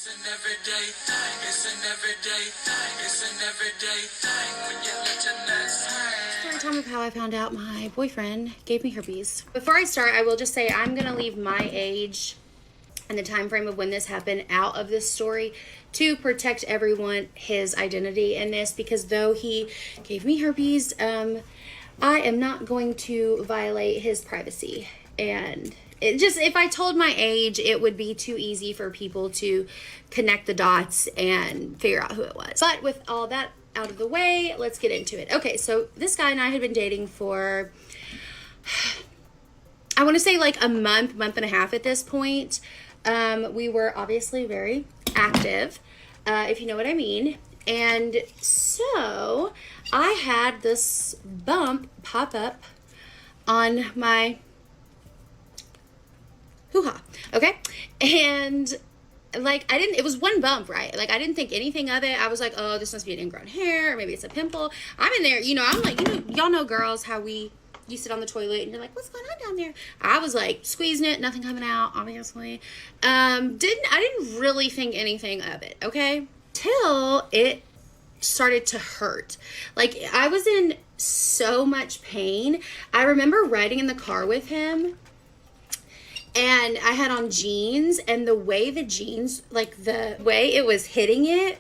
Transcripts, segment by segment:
It's an everyday thing. It's an everyday thing. It's an everyday thing when you let your nuts hang. Story time of how I found out my boyfriend gave me herpes. Before I start, I will just say I'm gonna leave my age and the time frame of when this happened out of this story to protect everyone, his identity in this, because though he gave me herpes, I am not going to violate his privacy. And it just, if I told my age, it would be too easy for people to connect the dots and figure out who it was. But with all that out of the way, let's get into it. Okay, so this guy and I had been dating for, I want to say like a month and a half at this point. We were obviously very active, if you know what I mean. And so I had this bump pop up on my hoo-ha, okay? And like, it was one bump, right? Like, I didn't think anything of it. I was like, oh, this must be an ingrown hair, or maybe it's a pimple. I'm in there, I'm like, y'all know girls, how you sit on the toilet and you're like, what's going on down there? I was like squeezing it, nothing coming out, obviously. I didn't really think anything of it, okay? Till it started to hurt. Like, I was in so much pain. I remember riding in the car with him, and I had on jeans, and the way the jeans, like the way it was hitting it,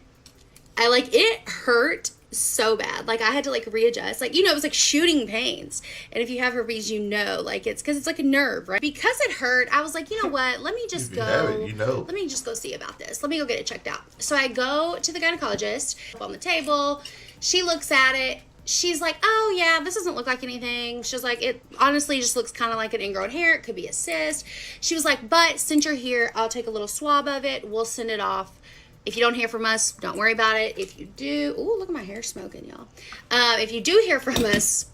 it hurt so bad. Like, I had to like readjust. Like, it was like shooting pains. And if you have herpes, like it's because it's like a nerve, right? Because it hurt, I was like, you know what? Let me just go. Let me just go see about this. Let me go get it checked out. So I go to the gynecologist on the table. She looks at it. She's like, oh yeah, this doesn't look like anything. She's like, it honestly just looks kind of like an ingrown hair. It could be a cyst. She was like, but since you're here, I'll take a little swab of it. We'll send it off. If you don't hear from us, don't worry about it. If you do, ooh, look at my hair smoking, y'all. If you do hear from us,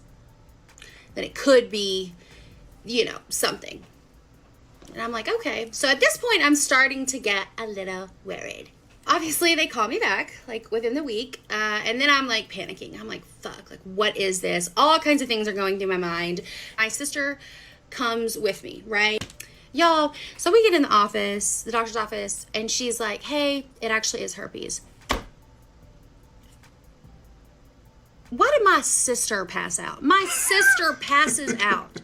then it could be, something. And I'm like, okay. So at this point, I'm starting to get a little worried. Obviously, they call me back, like, within the week. And then I'm, like, panicking. I'm like, fuck, like, what is this? All kinds of things are going through my mind. My sister comes with me, right? Y'all, so we get in the office, the doctor's office, and she's like, hey, it actually is herpes. Why did my sister pass out? My sister passes out.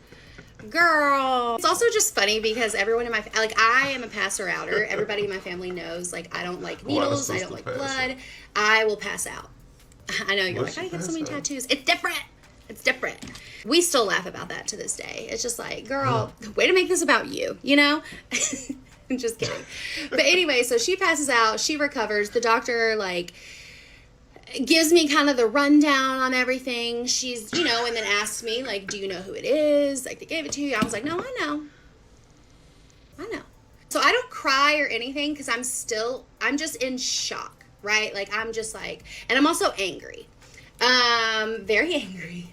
Girl. It's also just funny because everyone in my, I am a passer outer. Everybody in my family knows, like, I don't like needles. I don't like blood. I will pass out. I know, you're like, how do you have so many tattoos? It's different. It's different. We still laugh about that to this day. It's just like, girl, way to make this about you, I'm just kidding. But anyway, so she passes out. She recovers. The doctor, gives me kind of the rundown on everything. She's, and then asks me, like, do you know who it is? Like, they gave it to you. I was like, no, I know. So I don't cry or anything because I'm just in shock, right? Like, I'm just like, and I'm also angry. Very angry.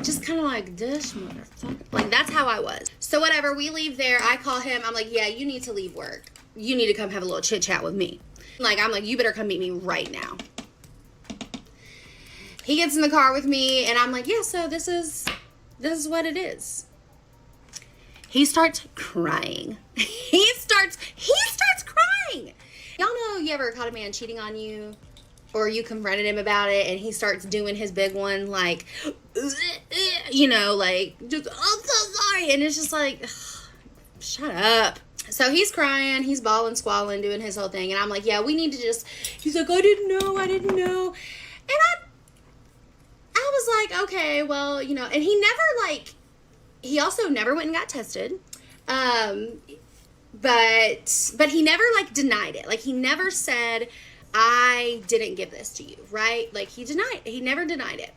Just kind of like, this motherfucker. Like, that's how I was. So whatever, we leave there. I call him. I'm like, yeah, you need to leave work. You need to come have a little chit chat with me. Like, I'm like, you better come meet me right now. He gets in the car with me, and I'm like, yeah, so this is what it is. He starts crying. He starts crying. Y'all know, you ever caught a man cheating on you, or you confronted him about it, and he starts doing his big one, like, like, just, I'm so sorry, and it's just like, ugh, shut up. So he's crying, he's bawling, squalling, doing his whole thing, and I'm like, yeah, we need to just, he's like, I didn't know, and I was like, okay, well, and he never, he also never went and got tested, but he never, denied it. Like, he never said, I didn't give this to you, right? Like, he never denied it.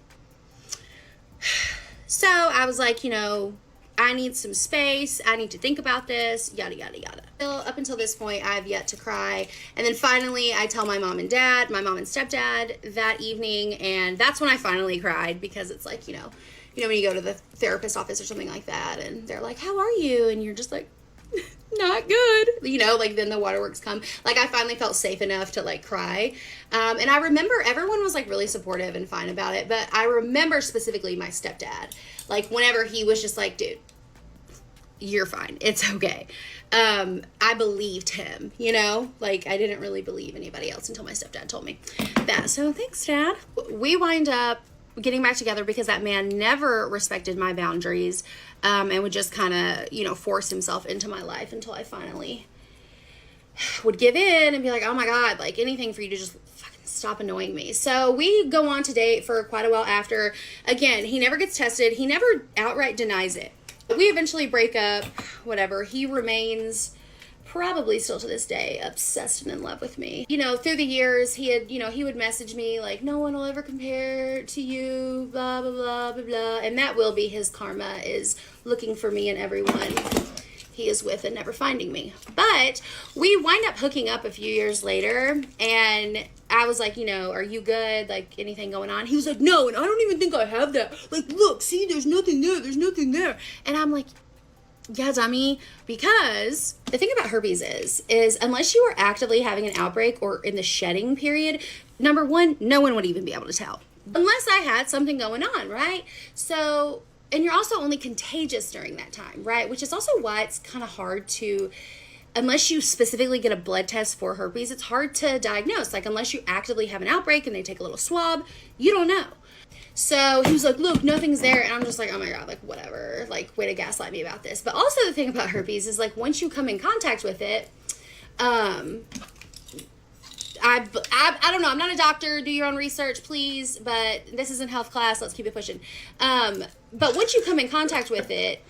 So I was like, I need some space. I need to think about this, yada, yada, yada. Still, up until this point, I've yet to cry. And then finally, I tell my mom and stepdad that evening. And that's when I finally cried, because it's like, when you go to the therapist office or something like that, and they're like, how are you? And you're just like, not good. Then the waterworks come. Like, I finally felt safe enough to, cry. And I remember everyone was, really supportive and fine about it. But I remember specifically my stepdad. Whenever he was just like, dude, you're fine. It's okay. I believed him, you know? Like, I didn't really believe anybody else until my stepdad told me that. So, thanks, Dad. We wind up getting back together because that man never respected my boundaries, and would just kind of, you know, force himself into my life until I finally would give in and be like, oh my God, like, anything for you to just fucking stop annoying me. So we go on to date for quite a while after. Again, he never gets tested. He never outright denies it. We eventually break up, whatever. He remains probably still to this day obsessed and in love with me. You know, through the years, he had, you know, he would message me like, no one will ever compare to you, blah, blah, blah, blah, blah. And that will be his karma, is looking for me in everyone he is with and never finding me. But we wind up hooking up a few years later, and I was like, you know, are you good? Like, anything going on? He was like, no, and I don't even think I have that. Like, look, see, there's nothing there. There's nothing there. And I'm like, yeah, dummy, because the thing about herpes is unless you are actively having an outbreak or in the shedding period, number one, no one would even be able to tell. Unless I had something going on, right? So, and you're also only contagious during that time, right? Which is also why it's kind of hard to, unless you specifically get a blood test for herpes, it's hard to diagnose. Like, unless you actively have an outbreak and they take a little swab, you don't know. So he was like, look, nothing's there. And I'm just like, oh my God, like, whatever. Like, way to gaslight me about this. But also the thing about herpes is, like, once you come in contact with it, I don't know. I'm not a doctor. Do your own research, please. But this isn't health class. Let's keep it pushing. But once you come in contact with it,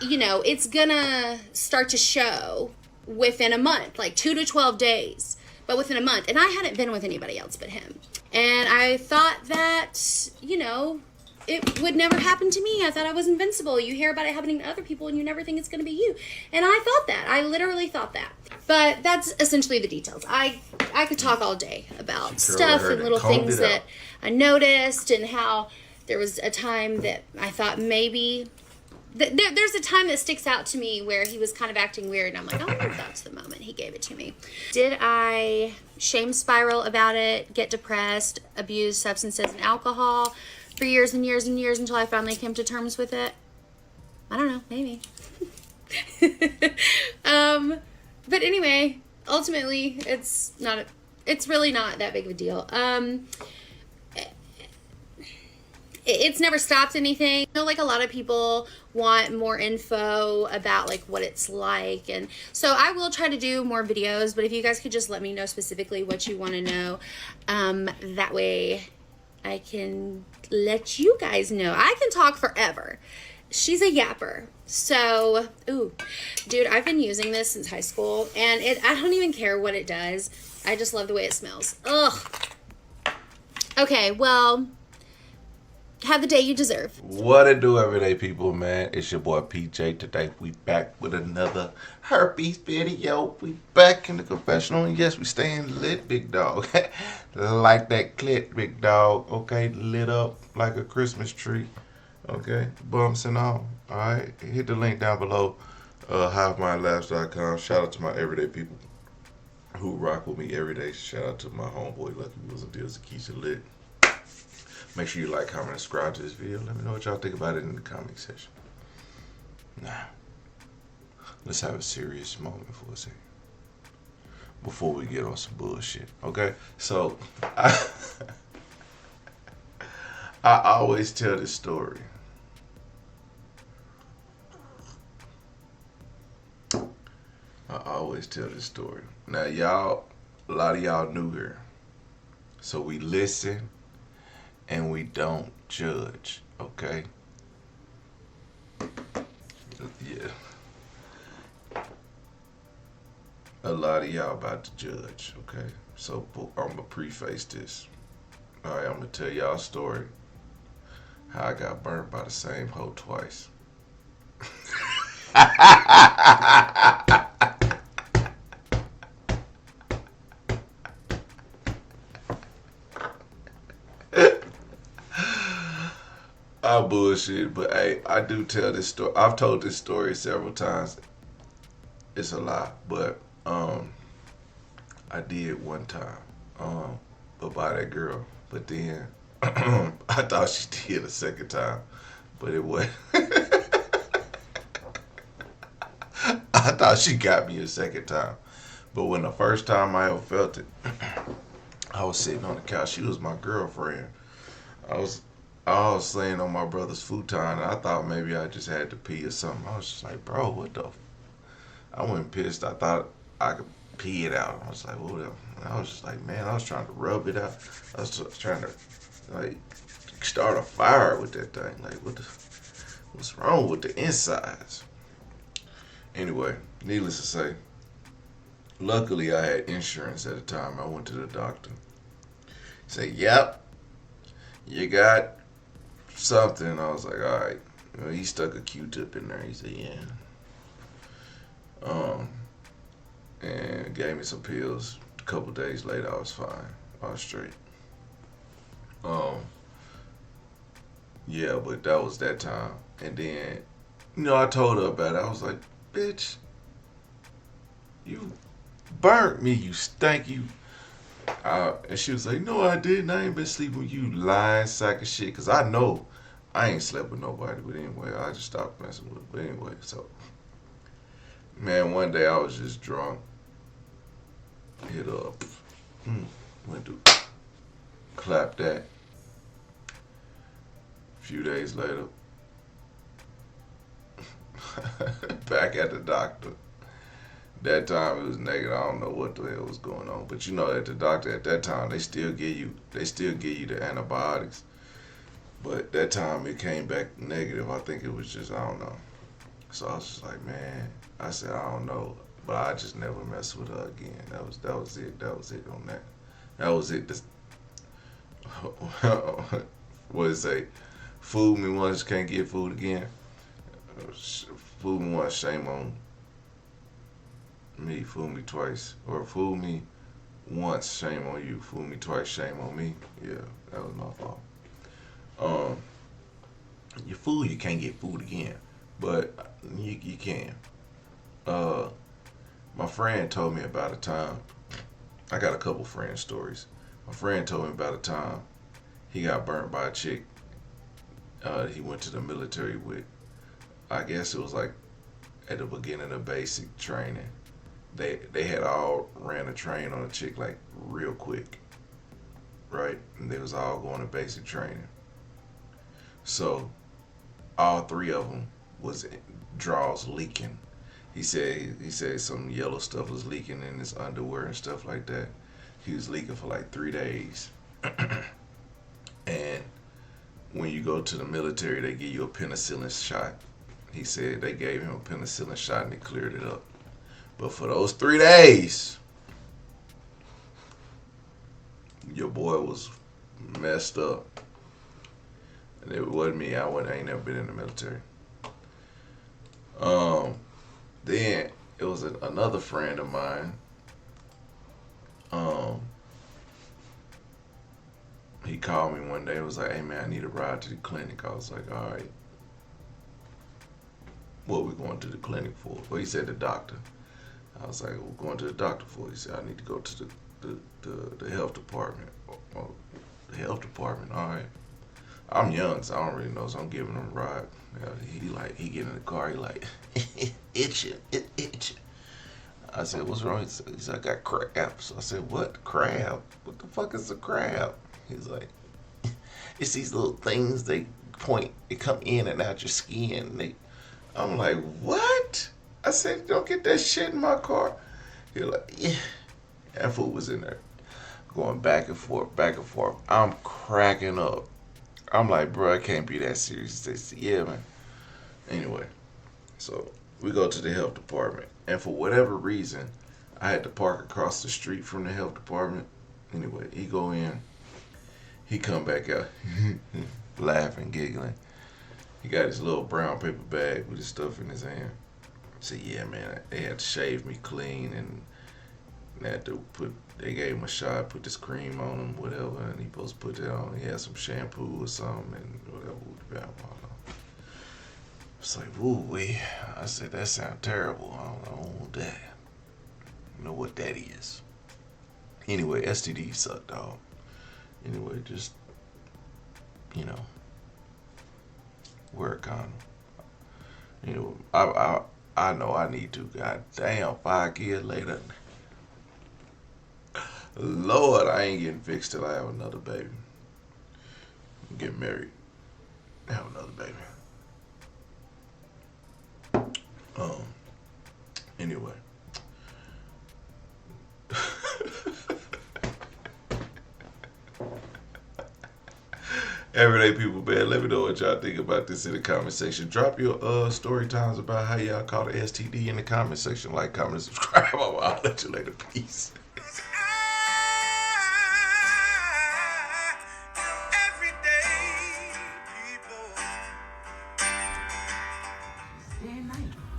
you know, it's gonna start to show within a month, like 2 to 12 days, but within a month. And I hadn't been with anybody else but him. And I thought that, you know, it would never happen to me. I thought I was invincible. You hear about it happening to other people and you never think it's going to be you. And I thought that. I literally thought that. But that's essentially the details. I could talk all day about stuff and little things that I noticed, and how there was a time that I thought maybe... There's a time that sticks out to me where he was kind of acting weird, and I'm like, oh, that's the moment he gave it to me. Did I shame spiral about it, get depressed, abuse substances and alcohol for years and years and years until I finally came to terms with it? I don't know, maybe. But anyway, ultimately, it's really not that big of a deal. It's never stopped anything. I know, like, a lot of people want more info about, like, what it's like. And so I will try to do more videos, but if you guys could just let me know specifically what you want to know, that way I can let you guys know. I can talk forever. She's a yapper. So, ooh, dude, I've been using this since high school, and I don't even care what it does. I just love the way it smells. Ugh. Okay, well... have the day you deserve. What it do, everyday people, man? It's your boy PJ. Today we back with another herpes video. We back in the confessional, and yes, we staying lit, big dog. Like that clit, big dog. Okay, lit up like a Christmas tree. Okay, bumps and all. Alright, hit the link down below. HiveMindLabs.com. Shout out to my everyday people who rock with me every day. Shout out to my homeboy Lucky Wheels and Deals to Keisha Lit. Make sure you like, comment, and subscribe to this video. Let me know what y'all think about it in the comment section. Now, let's have a serious moment for a second before we get on some bullshit, okay? So, I always tell this story. Now, y'all, a lot of y'all new here. So we listen and we don't judge, okay? Yeah. A lot of y'all about to judge, okay? So I'm gonna preface this. All right, I'm gonna tell y'all a story. How I got burnt by the same hoe twice. I bullshit, but hey, I do tell this story. I've told this story several times. It's a lot, but I did one time, but by that girl. But then I thought she did a second time, but it wasn't. I thought she got me a second time. But when the first time I ever felt it, I was sitting on the couch. She was my girlfriend. I was I was laying on my brother's futon, and I thought maybe I just had to pee or something. I was just like, bro, what the? I went pissed. I thought I could pee it out. I was like, whatever. And I was just like, man, I was trying to rub it out. I was trying to like start a fire with that thing. Like, what's wrong with the insides? Anyway, needless to say, luckily I had insurance at the time. I went to the doctor. He said, yep, you got something. I was like, all right. Well, he stuck a Q-tip in there. He said, yeah. And gave me some pills. A couple days later, I was fine. I was straight. Yeah, but that was that time. And then, I told her about it. I was like, bitch, you burnt me, you stank, you. And she was like, no, I didn't. I ain't been sleeping with you, lying sack of shit. Because I know I ain't slept with nobody. But anyway, I just stopped messing with her. But anyway, so, man, one day I was just drunk. Hit up. Went to clap that. A few days later, back at the doctor. That time it was negative. I don't know what the hell was going on, but at the doctor at that time they still give you the antibiotics. But that time it came back negative. I think it was just, I don't know. So I was just like, man, I said I don't know, but I just never messed with her again. That was it. That was it on that. That was it. What did it say? Fool me once, can't get fooled again. Fool me once, shame on me. Fool me twice. Or fool me once, shame on you. Fool me twice, shame on me. Yeah, that was my fault. You fool, you can't get fooled again. But you can. My friend told me about a time. I got a couple friend stories. My friend told me about a time he got burnt by a chick he went to the military with. I guess it was like at the beginning of basic training. They had all ran a train on a chick like real quick, right? And they was all going to basic training. So all three of them was draws leaking. He said some yellow stuff was leaking in his underwear and stuff like that. He was leaking for like 3 days. And when you go to the military, they give you a penicillin shot. He said they gave him a penicillin shot and it cleared it up. But for those 3 days, your boy was messed up. And it wasn't me. I ain't never been in the military. Then it was another friend of mine. He called me one day. It was like, hey man, I need a ride to the clinic. I was like, all right. What we going to the clinic for? Well, he said the doctor. I was like, we're going to the doctor for. He said, I need to go to the health department. Oh, the health department, all right. I'm young, so I don't really know, so I'm giving him a ride. He get in the car, he like, itching. I said, what's wrong? He said, I got crabs. I said, what? Crab? What the fuck is a crab? He's like, it's these little things they come in and out your skin. I'm like, what? I said, don't get that shit in my car. He's like, yeah. That fool was in there going back and forth, back and forth. I'm cracking up. I'm like, bro, it can't be that serious. They said, yeah, man. Anyway, so we go to the health department. And for whatever reason, I had to park across the street from the health department. Anyway, he go in. He come back out laughing, giggling. He got his little brown paper bag with his stuff in his hand. I said, yeah, man, they had to shave me clean and they gave him a shot, put this cream on him, whatever, and he supposed to put that on. He had some shampoo or something and whatever. I don't know. It's like, woo-wee. I said, that sounds terrible. I don't want that. You know what that is. Anyway, STDs suck, dog. Anyway, just, wear a condom. I know I need to. God damn, 5 years later. Lord, I ain't getting fixed till I have another baby. Get married. Have another baby. Anyway. Everyday people, man, let me know what y'all think about this in the comment section. Drop your story times about how y'all caught an STD in the comment section. Like, comment, and subscribe. I'll let you later. Peace. Day and night.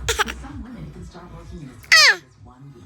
For some women, it can start working in as fast as 1 week.